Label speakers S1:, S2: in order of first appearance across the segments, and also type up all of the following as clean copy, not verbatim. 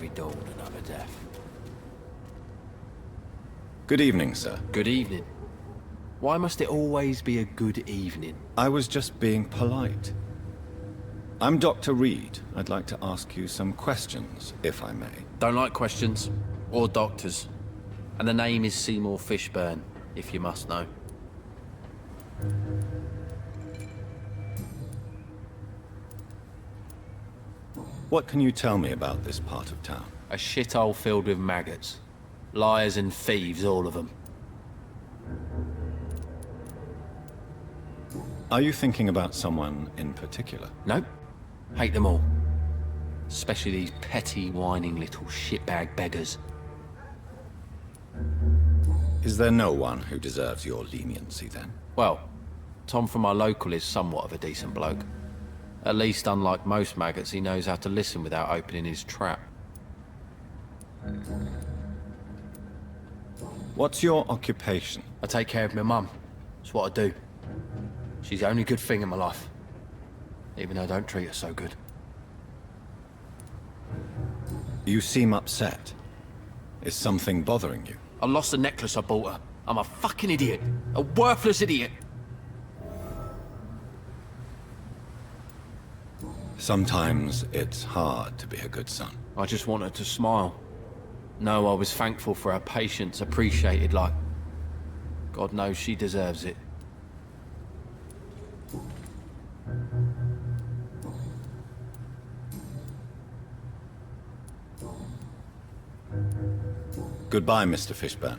S1: every dawn another death.
S2: Good evening, sir.
S1: Good evening. Why must it always be a good evening?
S2: I was just being polite. I'm Dr. Reed. I'd like to ask you some questions, if I may.
S1: Don't like questions. Or doctors. And the name is Seymour Fishburne, if you must know.
S2: What can you tell me about this part of town?
S1: A shithole filled with maggots. Liars and thieves, all of them.
S2: Are you thinking about someone in particular?
S1: Nope. Hate them all. Especially these petty, whining little shitbag beggars.
S2: Is there no one who deserves your leniency, then?
S1: Well, Tom from our local is somewhat of a decent bloke. At least, unlike most maggots, he knows how to listen without opening his trap.
S2: What's your occupation?
S1: I take care of my mum. It's what I do. She's the only good thing in my life. Even though I don't treat her so good.
S2: You seem upset. Is something bothering you?
S1: I lost the necklace I bought her. I'm a fucking idiot. A worthless idiot.
S2: Sometimes it's hard to be a good son.
S1: I just want her to smile. No, I was thankful for her patience, appreciated like... God knows she deserves it.
S2: Goodbye, Mr. Fishburne.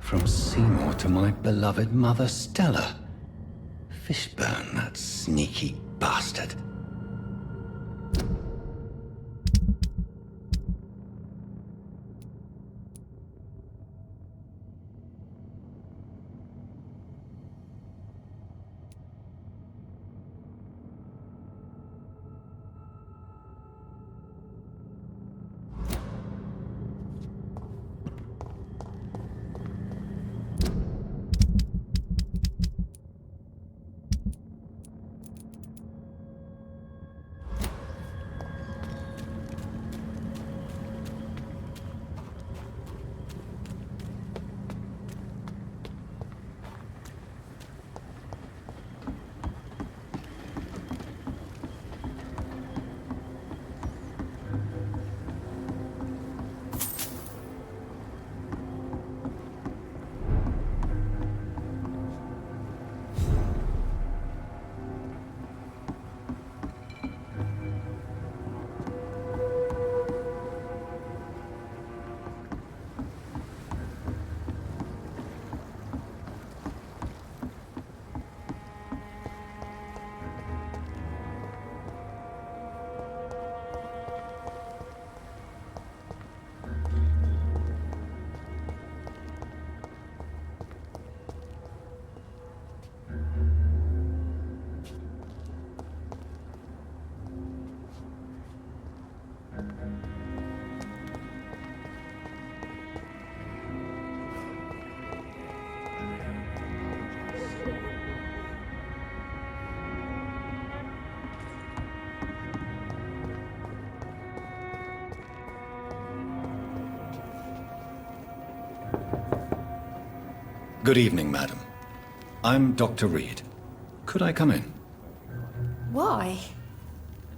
S2: From Seymour to my beloved mother, Stella. Fishburne, that sneaky bastard. Good evening, madam. I'm Dr. Reed. Could I come in?
S3: Why?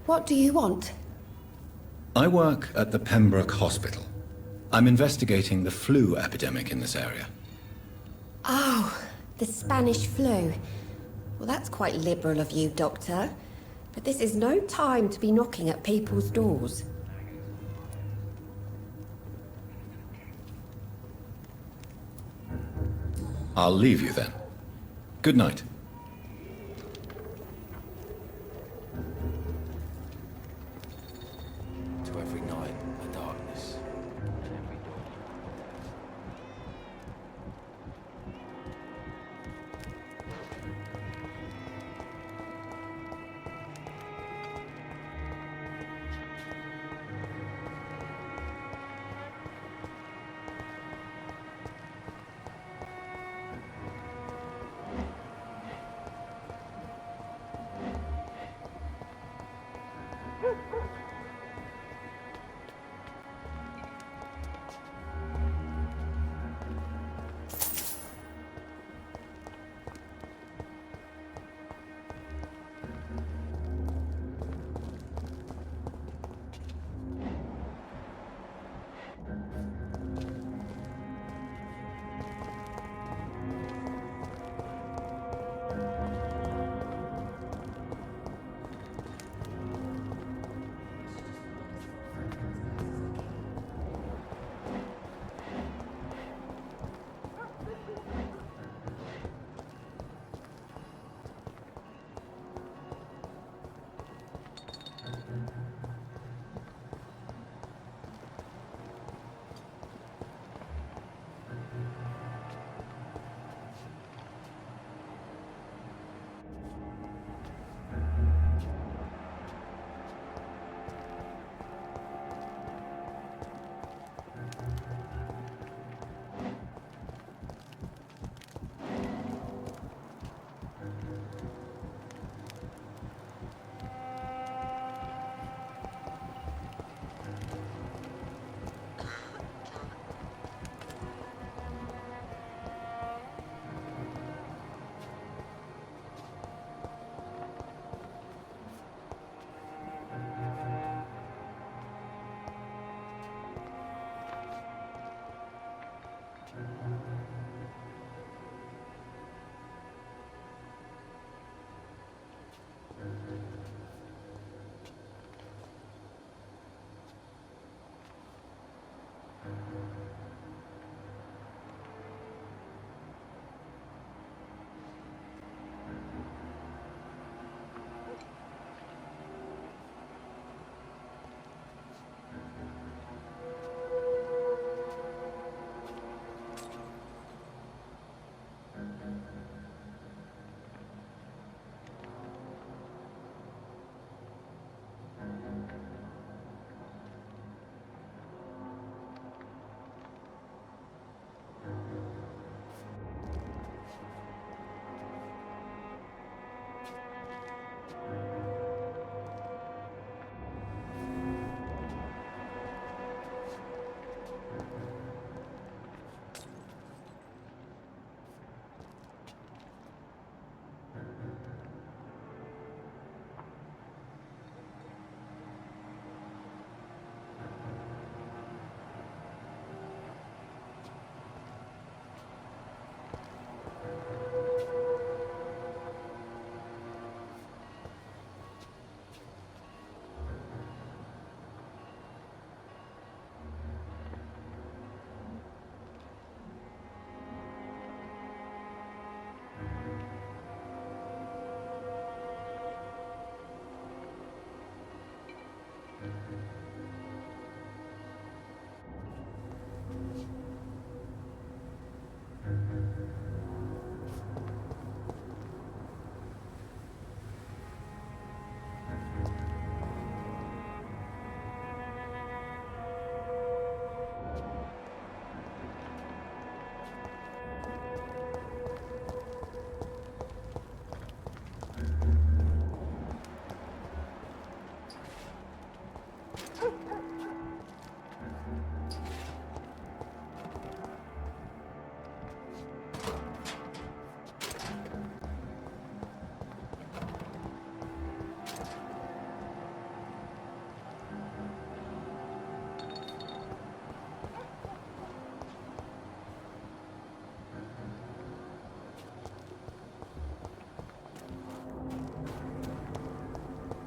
S3: What do you want?
S2: I work at the Pembroke Hospital. I'm investigating the flu epidemic in this area.
S3: Oh, the Spanish flu. Well, that's quite liberal of you, Doctor. But this is no time to be knocking at people's doors.
S2: I'll leave you then. Good night.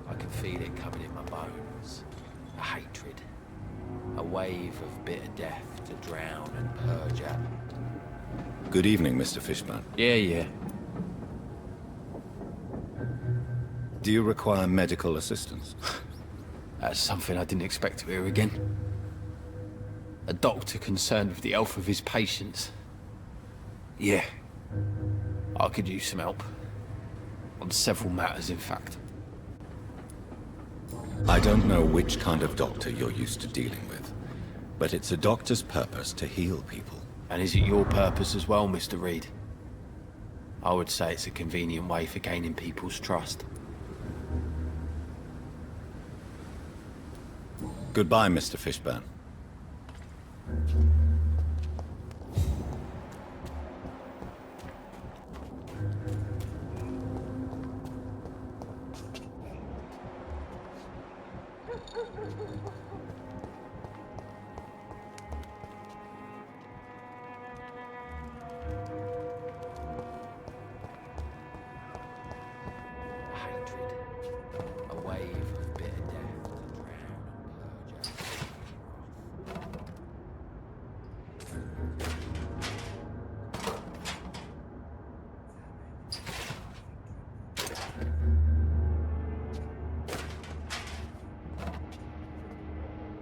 S1: I can feel it coming in my bones. A hatred. A wave of bitter death to drown and purge out.
S2: Good evening, Mr. Fishburne.
S1: Yeah.
S2: Do you require medical assistance?
S1: That's something I didn't expect to hear again. A doctor concerned with the health of his patients. Yeah. I could use some help. On several matters, in fact.
S2: I don't know which kind of doctor you're used to dealing with, but it's a doctor's purpose to heal people.
S1: And is it your purpose as well, Mr. Reed? I would say it's a convenient way for gaining people's trust.
S2: Goodbye, Mr. Fishburne.
S1: Hatred. A wave of bitter death to drown and purge out.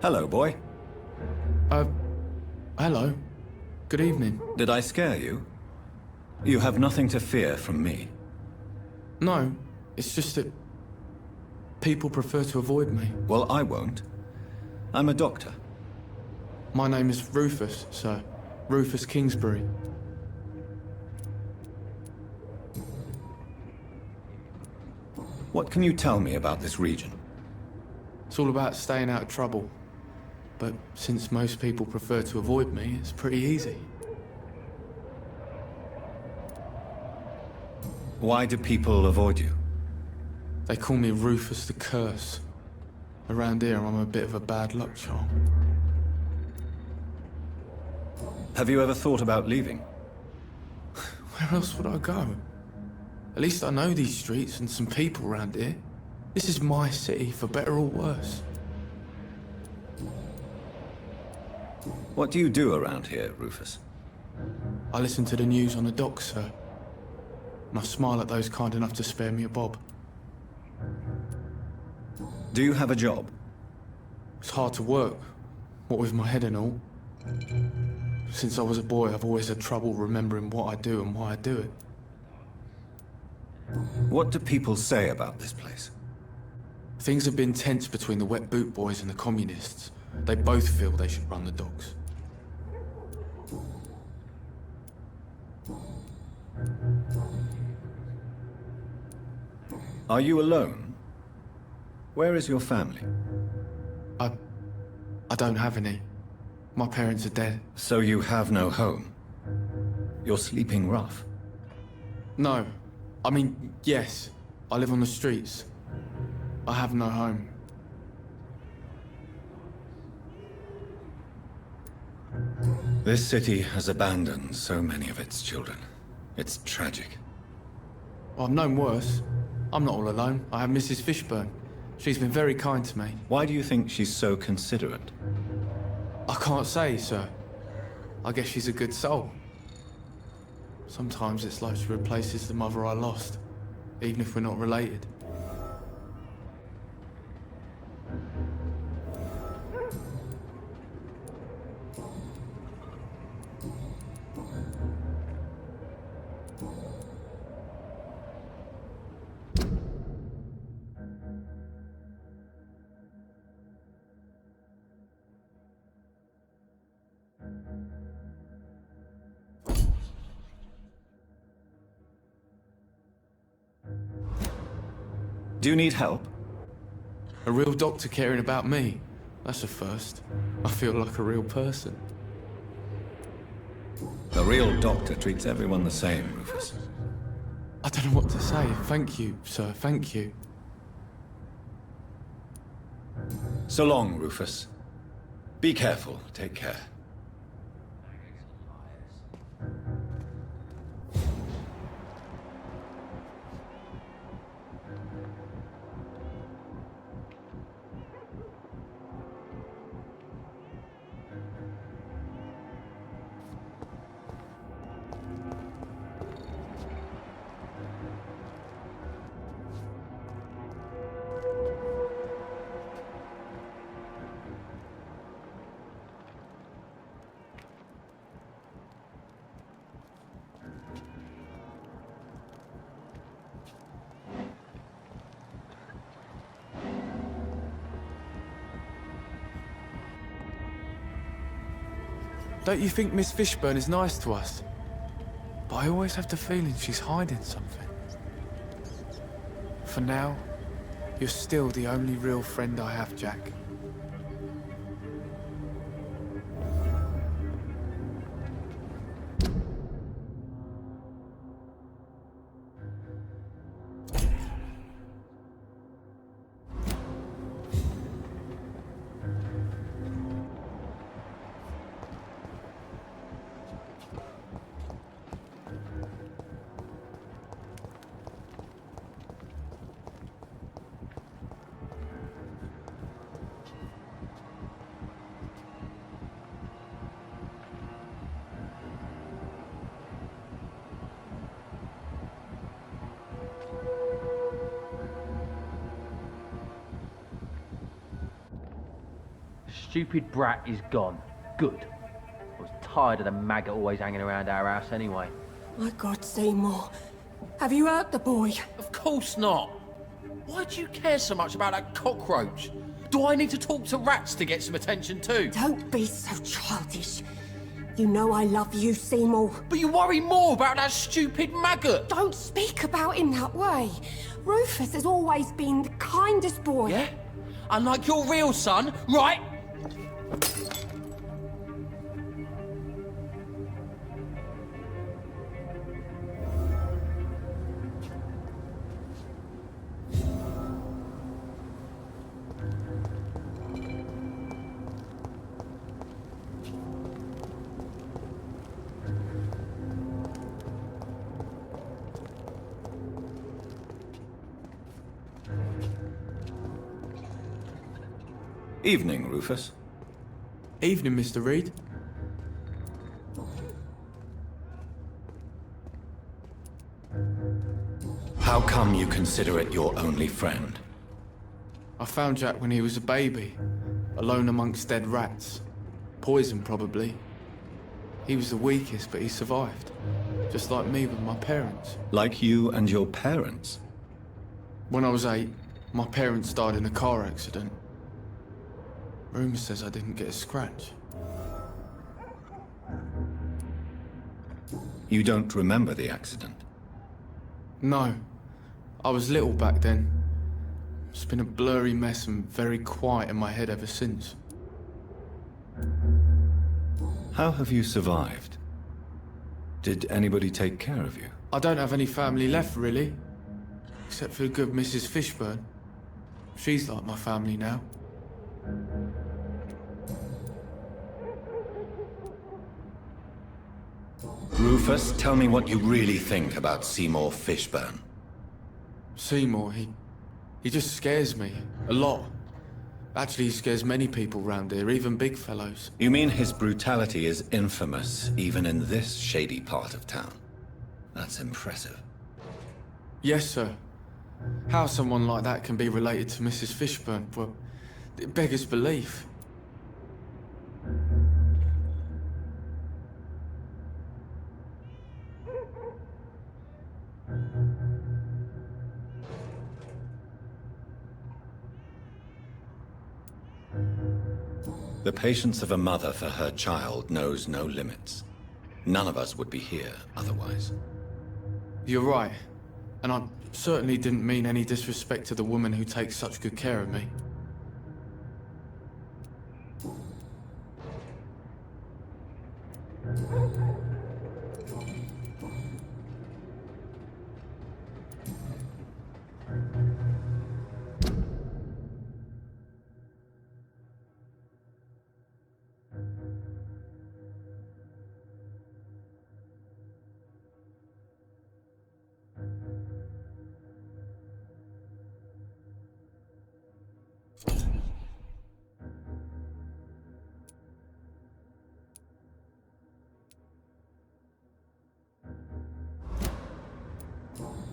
S2: Hello, boy.
S4: Hello. Good evening.
S2: Did I scare you? You have nothing to fear from me.
S4: No, it's just that people prefer to avoid me.
S2: Well, I won't. I'm a doctor.
S4: My name is Rufus, sir. Rufus Kingsbury.
S2: What can you tell me about this region?
S4: It's all about staying out of trouble. But since most people prefer to avoid me, it's pretty easy.
S2: Why do people avoid you?
S4: They call me Rufus the Curse. Around here, I'm a bit of a bad luck charm.
S2: Have you ever thought about leaving?
S4: Where else would I go? At least I know these streets and some people around here. This is my city, for better or worse.
S2: What do you do around here, Rufus?
S4: I listen to the news on the docks, sir. And I smile at those kind enough to spare me a bob.
S2: Do you have a job?
S4: It's hard to work, what with my head and all. Since I was a boy, I've always had trouble remembering what I do and why I do it.
S2: What do people say about this place?
S4: Things have been tense between the wet boot boys and the communists. They both feel they should run the docks.
S2: Are you alone? Where is your family?
S4: I don't have any. My parents are dead.
S2: So you have no home? You're sleeping rough.
S4: No. I mean, yes. I live on the streets. I have no home.
S2: This city has abandoned so many of its children. It's tragic.
S4: Well, I've known worse. I'm not all alone. I have Mrs. Fishburne. She's been very kind to me.
S2: Why do you think she's so considerate?
S4: I can't say, sir. I guess she's a good soul. Sometimes it's like she replaces the mother I lost, even if we're not related.
S5: Do you need help?
S4: A real doctor caring about me. That's a first. I feel like a real person.
S5: A real doctor treats everyone the same, Rufus.
S4: I don't know what to say. Thank you, sir. Thank you.
S5: So long, Rufus. Be careful. Take care.
S4: Don't you think Miss Fishburne is nice to us? But I always have the feeling she's hiding something. For now, you're still the only real friend I have, Jack.
S6: Stupid brat is gone. Good. I was tired of the maggot always hanging around our house anyway.
S3: My God, Seymour. Have you hurt the boy?
S1: Of course not. Why do you care so much about that cockroach? Do I need to talk to rats to get some attention too?
S3: Don't be so childish. You know I love you, Seymour.
S1: But you worry more about that stupid maggot.
S3: Don't speak about him that way. Rufus has always been the kindest boy.
S1: Yeah? Unlike your real son, right?
S5: Evening, Rufus.
S4: Evening, Mr. Reed.
S5: How come you consider it your only friend?
S4: I found Jack when he was a baby, alone amongst dead rats. Poison, probably. He was the weakest, but he survived. Just like me with my parents.
S5: Like you and your parents?
S4: When I was 8, my parents died in a car accident. Rumour says I didn't get a scratch.
S5: You don't remember the accident?
S4: No. I was little back then. It's been a blurry mess and very quiet in my head ever since.
S5: How have you survived? Did anybody take care of you?
S4: I don't have any family left, really. Except for the good Mrs. Fishburne. She's like my family now.
S5: Rufus, tell me what you really think about Seymour Fishburne.
S4: Seymour, he just scares me. A lot. Actually, he scares many people round here, even big fellows.
S5: You mean his brutality is infamous, even in this shady part of town? That's impressive.
S4: Yes, sir. How someone like that can be related to Mrs. Fishburne, well, it beggars belief.
S5: The patience of a mother for her child knows no limits. None of us would be here otherwise.
S4: You're right. And I certainly didn't mean any disrespect to the woman who takes such good care of me.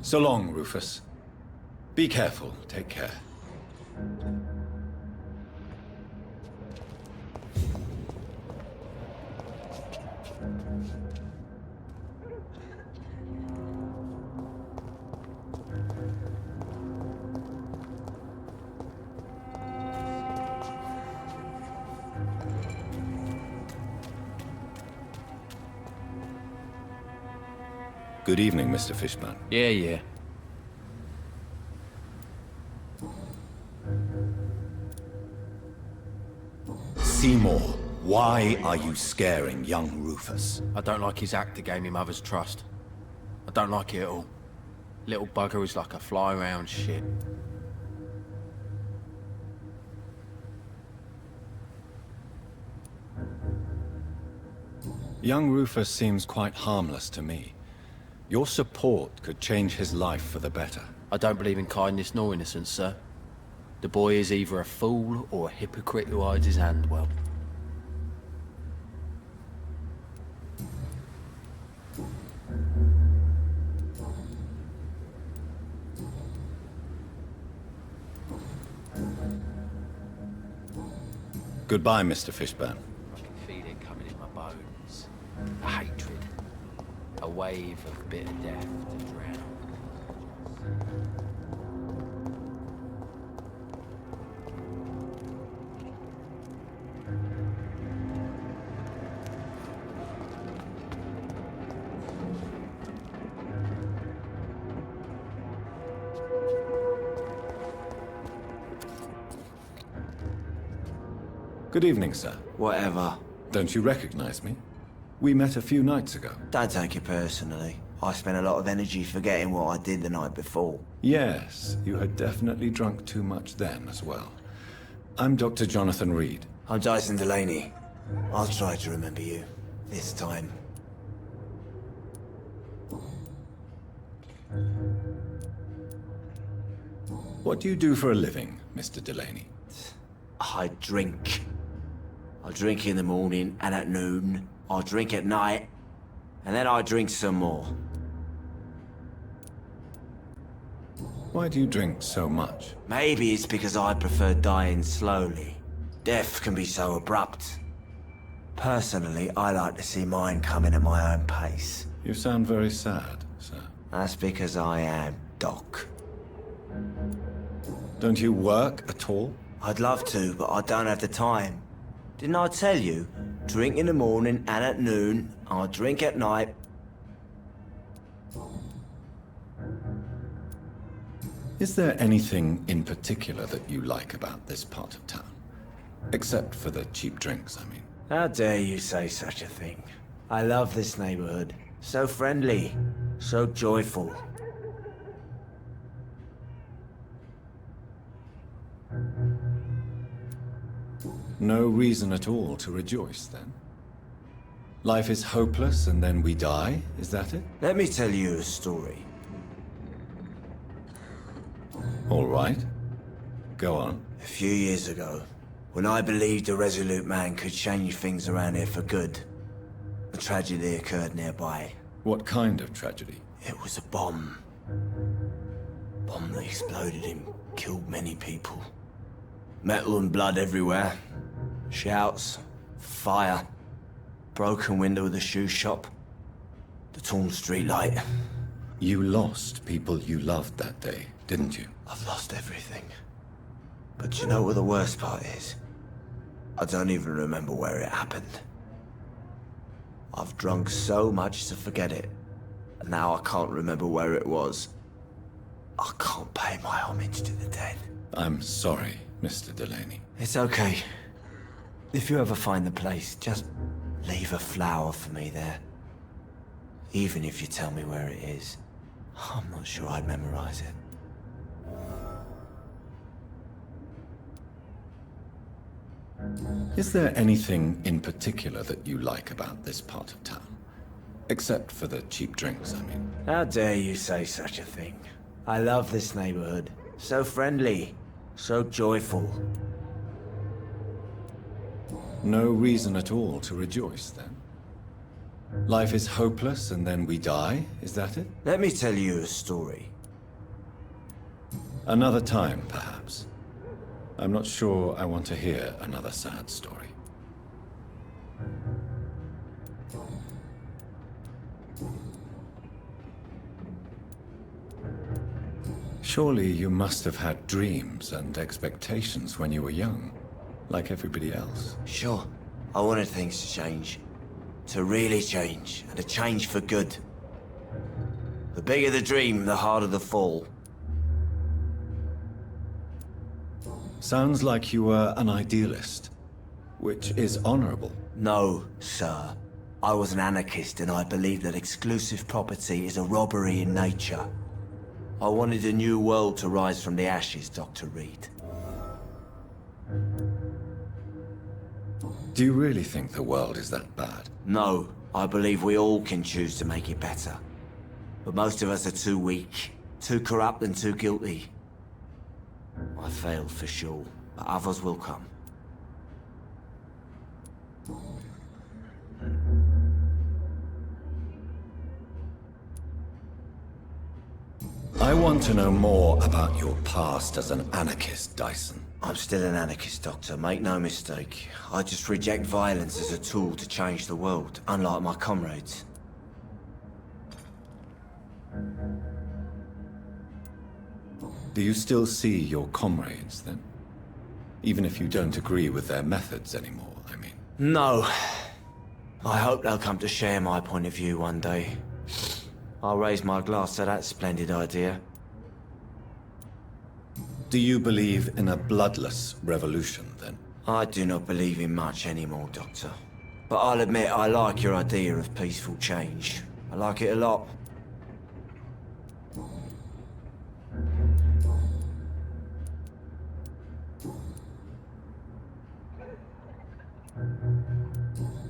S5: So long, Rufus. Be careful. Take care. Good evening, Mr. Fishburne.
S1: Yeah.
S5: Seymour, why are you scaring young Rufus?
S1: I don't like his act to gain me mother's trust. I don't like it at all. Little bugger is like a fly around shit.
S5: Young Rufus seems quite harmless to me. Your support could change his life for the better.
S1: I don't believe in kindness nor innocence, sir. The boy is either a fool or a hypocrite who hides his hand well.
S5: Goodbye, Mr. Fishburne.
S1: I can feel it coming in my bones. A hatred. A wave of bitter death to drown.
S5: Good evening, sir.
S7: Whatever.
S5: Don't you recognize me? We met a few nights ago.
S7: Don't take it personally. I spent a lot of energy forgetting what I did the night before.
S5: Yes, you had definitely drunk too much then as well. I'm Dr. Jonathan Reed.
S7: I'm Jason Delaney. I'll try to remember you. This time.
S5: What do you do for a living, Mr. Delaney?
S7: I drink. I drink in the morning and at noon. I drink at night. And then I drink some more.
S5: Why do you drink so much?
S7: Maybe it's because I prefer dying slowly. Death can be so abrupt. Personally, I like to see mine coming at my own pace.
S5: You sound very sad, sir.
S7: That's because I am, Doc.
S5: Don't you work at all?
S7: I'd love to, but I don't have the time. Didn't I tell you? Drink in the morning and at noon. I'll drink at night.
S5: Is there anything in particular that you like about this part of town? Except for the cheap drinks, I mean.
S7: How dare you say such a thing? I love this neighborhood. So friendly. So joyful.
S5: No reason at all to rejoice, then? Life is hopeless and then we die, is that it?
S7: Let me tell you a story.
S5: All right. Go on.
S7: A few years ago, when I believed a resolute man could change things around here for good, a tragedy occurred nearby.
S5: What kind of tragedy?
S7: It was a bomb. Bomb that exploded and killed many people. Metal and blood everywhere. Shouts, fire, broken window of the shoe shop, the torn street light.
S5: You lost people you loved that day, didn't you?
S7: I've lost everything. But you know what the worst part is? I don't even remember where it happened. I've drunk so much to forget it. And now I can't remember where it was. I can't pay my homage to the dead.
S5: I'm sorry, Mr. Delaney.
S7: It's okay. If you ever find the place, just leave a flower for me there. Even if you tell me where it is, I'm not sure I'd memorize it.
S5: Is there anything in particular that you like about this part of town? Except for the cheap drinks, I mean.
S7: How dare you say such a thing? I love this neighborhood. So friendly, so joyful.
S5: No reason at all to rejoice, then? Life is hopeless and then we die, is that it?
S7: Let me tell you a story.
S5: Another time, perhaps. I'm not sure I want to hear another sad story. Surely you must have had dreams and expectations when you were young, like everybody else.
S7: Sure, I wanted things to change. To really change, and to change for good. The bigger the dream, the harder the fall.
S5: Sounds like you were an idealist, which is honorable.
S7: No, sir. I was an anarchist and I believed that exclusive property is a robbery in nature. I wanted a new world to rise from the ashes, Dr. Reed.
S5: Do you really think the world is that bad?
S7: No, I believe we all can choose to make it better. But most of us are too weak, too corrupt and too guilty. I failed for sure, but others will come.
S5: I want to know more about your past as an anarchist, Dyson.
S7: I'm still an anarchist, Doctor, make no mistake. I just reject violence as a tool to change the world, unlike my comrades.
S5: Do you still see your comrades, then? Even if you don't agree with their methods anymore, I mean.
S7: No. I hope they'll come to share my point of view one day. I'll raise my glass to that splendid idea.
S5: Do you believe in a bloodless revolution, then?
S7: I do not believe in much anymore, Doctor. But I'll admit I like your idea of peaceful change. I like it a lot.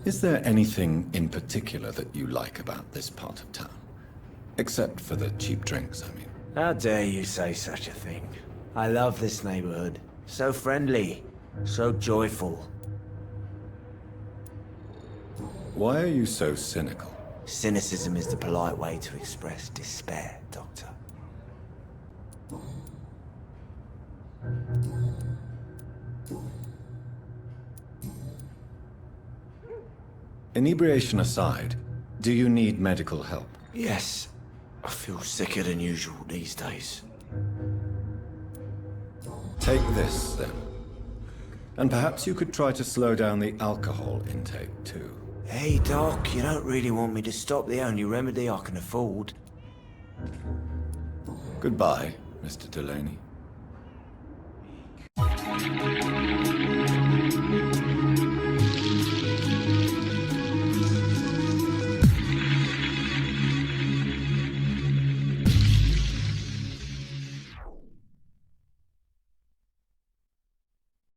S5: Is there anything in particular that you like about this part of town? Except for the cheap drinks, I mean.
S7: How dare you say such a thing? I love this neighborhood. So friendly, so joyful.
S5: Why are you so cynical?
S7: Cynicism is the polite way to express despair, Doctor.
S5: Inebriation aside, do you need medical help?
S7: Yes, I feel sicker than usual these days.
S5: Take this, then. And perhaps you could try to slow down the alcohol intake, too.
S7: Hey, Doc, you don't really want me to stop the only remedy I can afford.
S5: Goodbye, Mr. Delaney.